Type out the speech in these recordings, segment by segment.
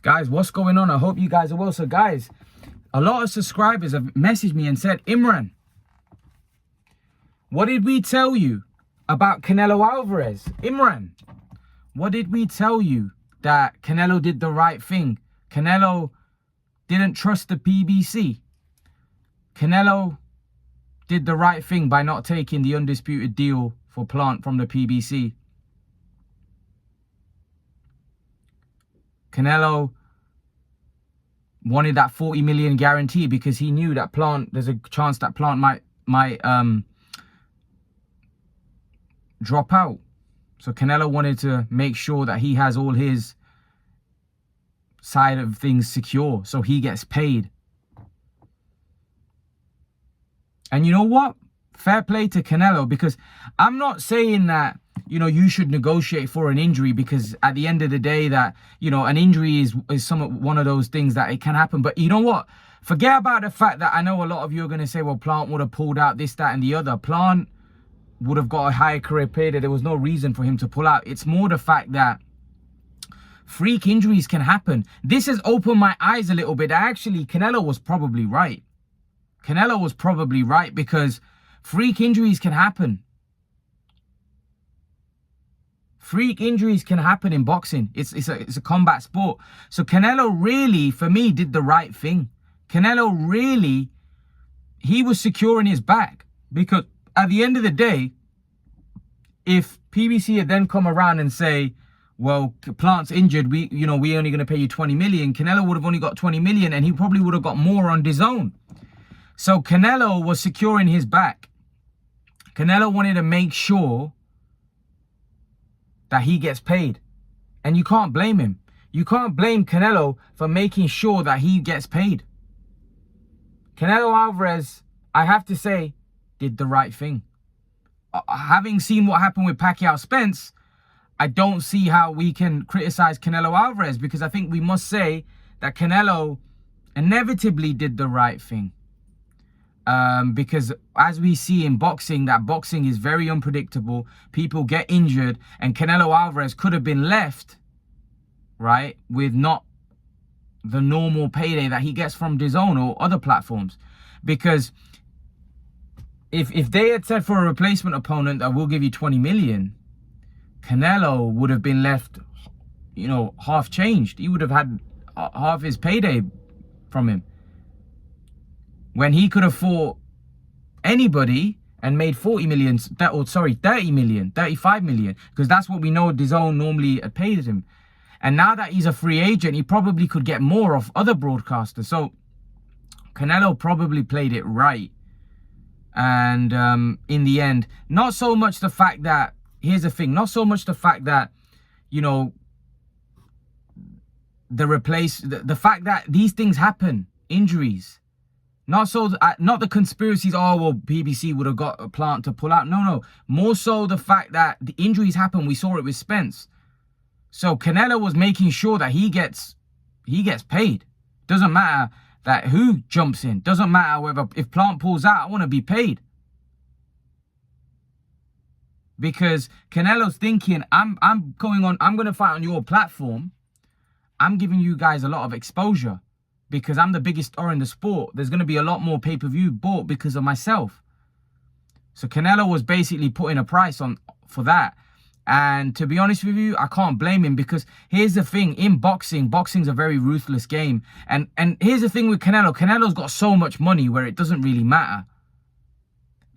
Guys, what's going on? I hope you guys are well. So guys, a lot of subscribers have messaged me and said, Imran, what did we tell you about Canelo Alvarez? Imran, what did we tell you that Canelo did the right thing? Canelo didn't trust the PBC. Canelo did the right thing by not taking the undisputed deal for Plant from the PBC. Canelo wanted that 40 million guarantee because he knew that Plant, there's a chance that Plant might drop out. So Canelo wanted to make sure that he has all his side of things secure, so he gets paid. And you know what? Fair play to Canelo, because I'm not saying that, you know, you should negotiate for an injury, because at the end of the day that, you know, an injury is one of those things that it can happen. But you know what? Forget about the fact that I know a lot of you are going to say, well, Plant would have pulled out this, that and the other. Plant would have got a higher career payday. There was no reason for him to pull out. It's more the fact that freak injuries can happen. This has opened my eyes a little bit. Actually, Canelo was probably right. Canelo was probably right, because freak injuries can happen. Freak injuries can happen in boxing. It's a combat sport. So Canelo really, for me, did the right thing. Canelo really, he was securing his back, because at the end of the day, if PBC had then come around and say, well, Plant's injured, we're only going to pay you 20 million. Canelo would have only got 20 million, and he probably would have got more on his own. So Canelo was securing his back. Canelo wanted to make sure that he gets paid. And you can't blame him. You can't blame Canelo for making sure that he gets paid. Canelo Alvarez, I have to say, did the right thing. Having seen what happened with Pacquiao Spence, I don't see how we can criticize Canelo Alvarez, because I think we must say that Canelo inevitably did the right thing. Because as we see in boxing, that boxing is very unpredictable. People get injured, and Canelo Alvarez could have been left, right, with not the normal payday that he gets from DAZN or other platforms. Because if they had said for a replacement opponent that we'll give you 20 million, Canelo would have been left, half changed. He would have had half his payday from him, when he could have fought anybody and made 30 million, 35 million, because that's what we know DAZN normally paid him. And now that he's a free agent, he probably could get more off other broadcasters. So Canelo probably played it right. And in the end, not so much the fact that, here's the thing, not so much the fact that, the fact that these things happen, injuries. Not the conspiracies, oh, well, PBC would have got a Plant to pull out. No. More so the fact that the injuries happen. We saw it with Spence. So Canelo was making sure that he gets paid. Doesn't matter that who jumps in. Doesn't matter whether, if Plant pulls out, I want to be paid. Because Canelo's thinking, I'm going to fight on your platform. I'm giving you guys a lot of exposure, because I'm the biggest star in the sport. There's going to be a lot more pay-per-view bought because of myself. So Canelo was basically putting a price on for that. And to be honest with you, I can't blame him, because here's the thing. In boxing's a very ruthless game. And here's the thing with Canelo. Canelo's got so much money where it doesn't really matter.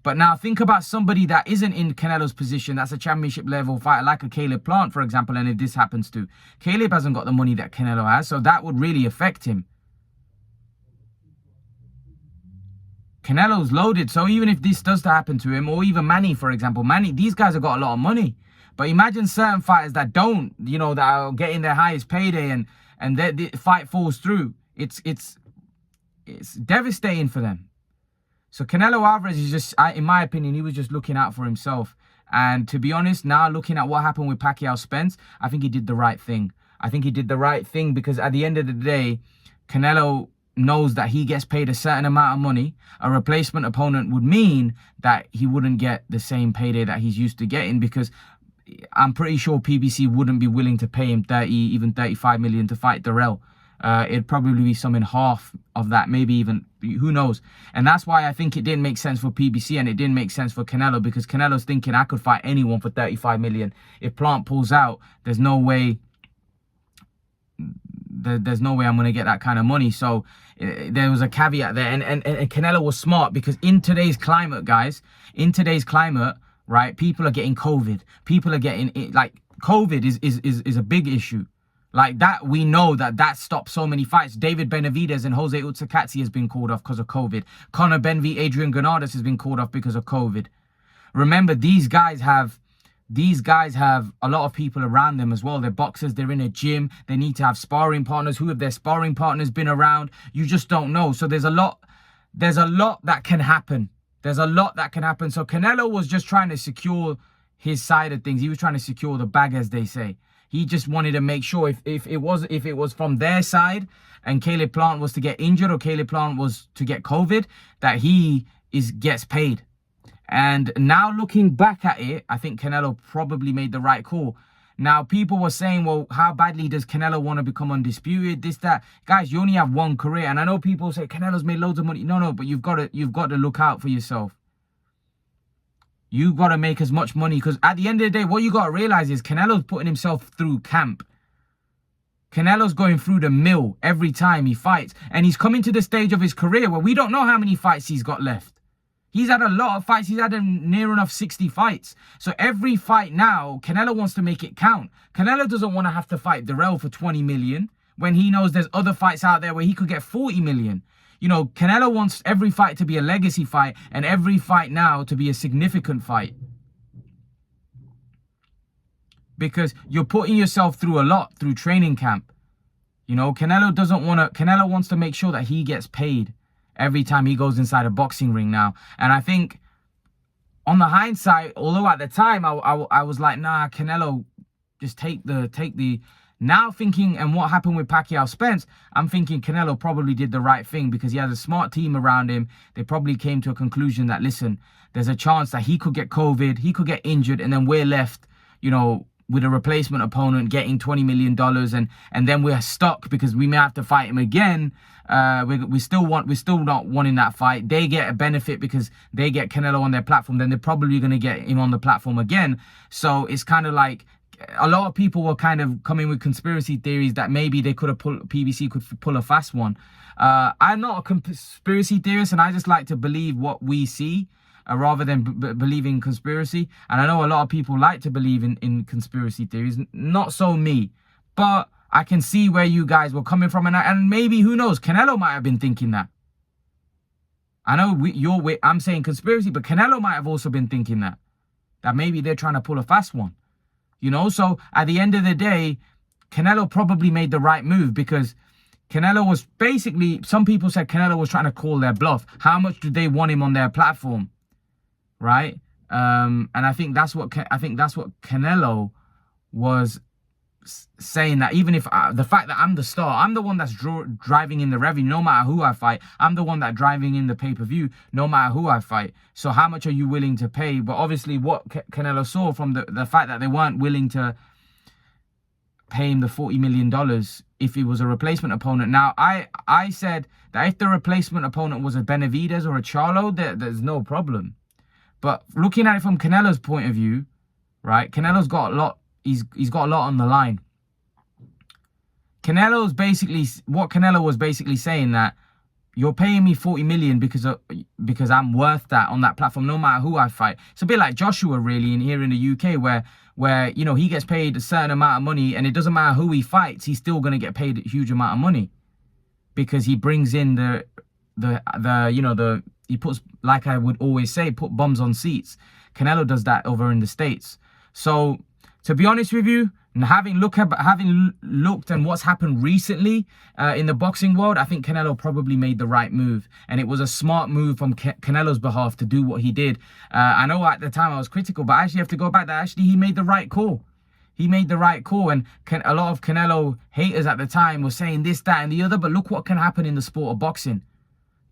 But now think about somebody that isn't in Canelo's position, that's a championship level fighter, like a Caleb Plant, for example. And if this happens to Caleb, hasn't got the money that Canelo has, so that would really affect him. Canelo's loaded, so even if this does happen to him, or even Manny, for example, these guys have got a lot of money. But imagine certain fighters that don't, that are getting their highest payday, and the fight falls through. It's devastating for them. So Canelo Alvarez is just, in my opinion, he was just looking out for himself. And to be honest, now looking at what happened with Pacquiao Spence, I think he did the right thing. I think he did the right thing, because at the end of the day, Canelo knows that he gets paid a certain amount of money. A replacement opponent would mean that he wouldn't get the same payday that he's used to getting, because I'm pretty sure PBC wouldn't be willing to pay him 30, even 35 million to fight Darrell. it'd probably be some in half of that, maybe even, who knows. And that's why I think it didn't make sense for PBC and it didn't make sense for Canelo, because Canelo's thinking, I could fight anyone for 35 million. If Plant pulls out, there's no way there's no way I'm going to get that kind of money. So there was a caveat there. And Canelo was smart, because in today's climate, guys, right, people are getting COVID. People are getting, like, COVID is a big issue. Like that, we know that stopped so many fights. David Benavidez and Jose Utsakatsi has been called off because of COVID. Conor Benn v. Adrian Granados has been called off because of COVID. Remember, these guys have a lot of people around them as well. They're boxers, they're in a gym, they need to have sparring partners. Who have their sparring partners been around? You just don't know. So there's a lot that can happen. So Canelo was just trying to secure his side of things. He was trying to secure the bag, as they say. He just wanted to make sure if it was from their side and Caleb Plant was to get injured or Caleb Plant was to get COVID, that he gets paid. And now looking back at it, I think Canelo probably made the right call. Now, people were saying, well, how badly does Canelo want to become undisputed? This, that. Guys, you only have one career. And I know people say Canelo's made loads of money. No, but you've got to look out for yourself. You got to make as much money, because at the end of the day, what you got to realize is Canelo's putting himself through camp. Canelo's going through the mill every time he fights. And he's coming to the stage of his career where we don't know how many fights he's got left. He's had a lot of fights. He's had near enough 60 fights. So every fight now, Canelo wants to make it count. Canelo doesn't want to have to fight Darrell for 20 million when he knows there's other fights out there where he could get 40 million. You know, Canelo wants every fight to be a legacy fight and every fight now to be a significant fight. Because you're putting yourself through a lot through training camp. You know, Canelo wants to make sure that he gets paid every time he goes inside a boxing ring now. And I think on the hindsight, although at the time I was like, nah, Canelo, just take the now thinking, and what happened with Pacquiao Spence, I'm thinking Canelo probably did the right thing, because he has a smart team around him. They probably came to a conclusion that, listen, there's a chance that he could get COVID, he could get injured, and then we're left, you know, with a replacement opponent getting $20 million, and then we're stuck because we may have to fight him again. We're still not wanting that fight. They get a benefit because they get Canelo on their platform. Then they're probably going to get him on the platform again. So it's kind of like a lot of people were kind of coming with conspiracy theories that maybe PBC could pull a fast one. I'm not a conspiracy theorist, and I just like to believe what we see. Rather than believing conspiracy. And I know a lot of people like to believe in conspiracy theories. Not so me. But I can see where you guys were coming from. And maybe, who knows, Canelo might have been thinking that. I know I'm saying conspiracy, but Canelo might have also been thinking that. That maybe they're trying to pull a fast one. You know, so at the end of the day, Canelo probably made the right move, because Canelo was basically, some people said Canelo was trying to call their bluff. How much do they want him on their platform? Right, and I think that's what Canelo was saying, that even if the fact that I'm the star, I'm the one that's driving in the revenue, no matter who I fight. I'm the one that's driving in the pay-per-view, no matter who I fight. So how much are you willing to pay? But obviously, what Canelo saw from the fact that they weren't willing to pay him the $40 million if he was a replacement opponent. Now, I said that if the replacement opponent was a Benavidez or a Charlo, there's no problem. But looking at it from Canelo's point of view, right? Canelo's got a lot. He's got a lot on the line. What Canelo was basically saying, that you're paying me 40 million because I'm worth that on that platform, no matter who I fight. It's a bit like Joshua, really, here in the UK, where you know, he gets paid a certain amount of money, and it doesn't matter who he fights, he's still gonna get paid a huge amount of money, because he brings in he puts, like I would always say, put bums on seats. Canelo does that over in the States. So, to be honest with you, having looked and what's happened recently in the boxing world, I think Canelo probably made the right move. And it was a smart move from Canelo's behalf to do what he did. I know at the time I was critical, but I actually have to go back that actually he made the right call. He made the right call, and a lot of Canelo haters at the time were saying this, that, and the other, but look what can happen in the sport of boxing.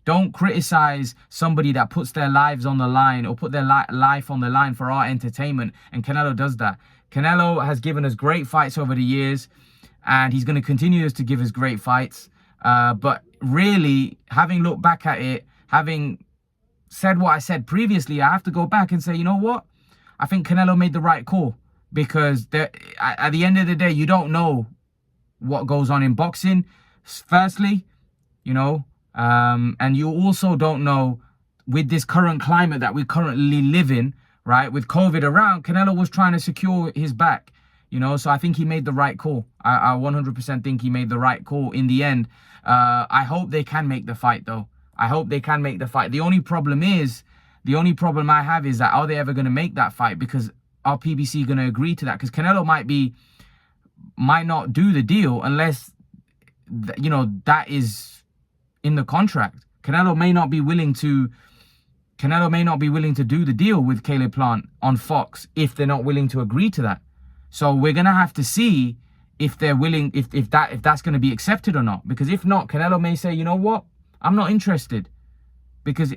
Don't criticize somebody that puts their lives on the line or put their life on the line for our entertainment. And Canelo does that. Canelo has given us great fights over the years. and he's going to continue to give us great fights. But really, having looked back at it, having said what I said previously, I have to go back and say, you know what? I think Canelo made the right call, because at the end of the day, you don't know what goes on in boxing, firstly, you know, and you also don't know, with this current climate that we currently live in, right, with COVID around, Canelo was trying to secure his back, you know, so I think he made the right call. I 100% think he made the right call in the end. I hope they can make the fight, though. I hope they can make the fight. The only problem I have is that, are they ever going to make that fight? Because are PBC going to agree to that? Because Canelo might not do the deal unless, you know, that is in the contract. Canelo may not be willing to do the deal with Caleb Plant on Fox if they're not willing to agree to that. So we're gonna have to see if they're willing, if that's gonna be accepted or not. Because if not, Canelo may say, you know what, I'm not interested. Because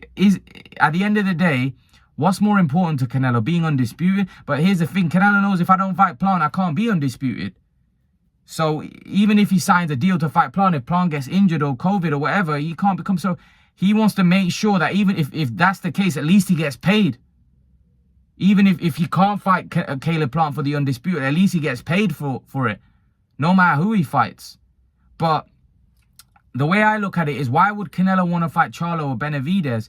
at the end of the day, what's more important to Canelo? Being undisputed? But here's the thing, Canelo knows, if I don't fight Plant, I can't be undisputed. So even if he signs a deal to fight Plant, if Plant gets injured or COVID or whatever, he can't become so. He wants to make sure that even if that's the case, at least he gets paid. Even if he can't fight Caleb Plant for the undisputed, at least he gets paid for it, no matter who he fights. But the way I look at it is, why would Canelo want to fight Charlo or Benavidez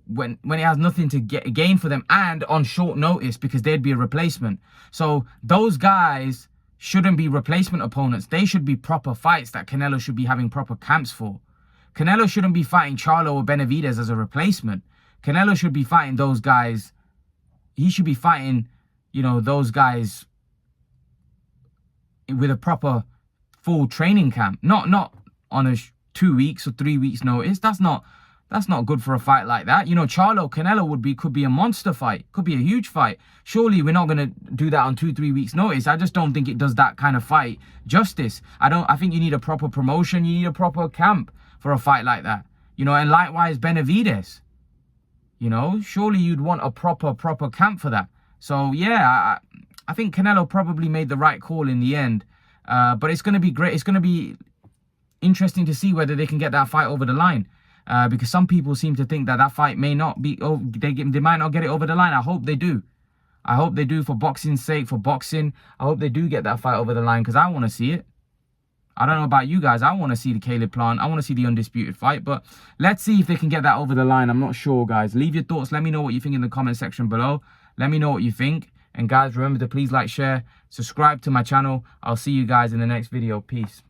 when he has nothing to gain for them, and on short notice, because they'd be a replacement? So those guys shouldn't be replacement opponents. They should be proper fights that Canelo should be having proper camps for. Canelo shouldn't be fighting Charlo or Benavidez as a replacement. Canelo should be fighting those guys. He should be fighting, you know, those guys with a proper full training camp. Not on a 2 weeks or 3 weeks notice. That's not good for a fight like that. You know, Charlo Canelo could be a monster fight. Could be a huge fight. Surely we're not going to do that on 2-3 weeks notice. I just don't think it does that kind of fight justice. I think you need a proper promotion. You need a proper camp for a fight like that. You know, and likewise Benavidez. You know, surely you'd want a proper camp for that. So yeah, I think Canelo probably made the right call in the end. But it's going to be great. It's going to be interesting to see whether they can get that fight over the line. Because some people seem to think that fight may not be, they might not get it over the line. I hope they do. I hope they do, for boxing's sake, for boxing. I hope they do get that fight over the line, because I want to see it. I don't know about you guys. I want to see the Caleb Plant. I want to see the undisputed fight. But let's see if they can get that over the line. I'm not sure, guys. Leave your thoughts. Let me know what you think in the comment section below. Let me know what you think. And guys, remember to please like, share, subscribe to my channel. I'll see you guys in the next video. Peace.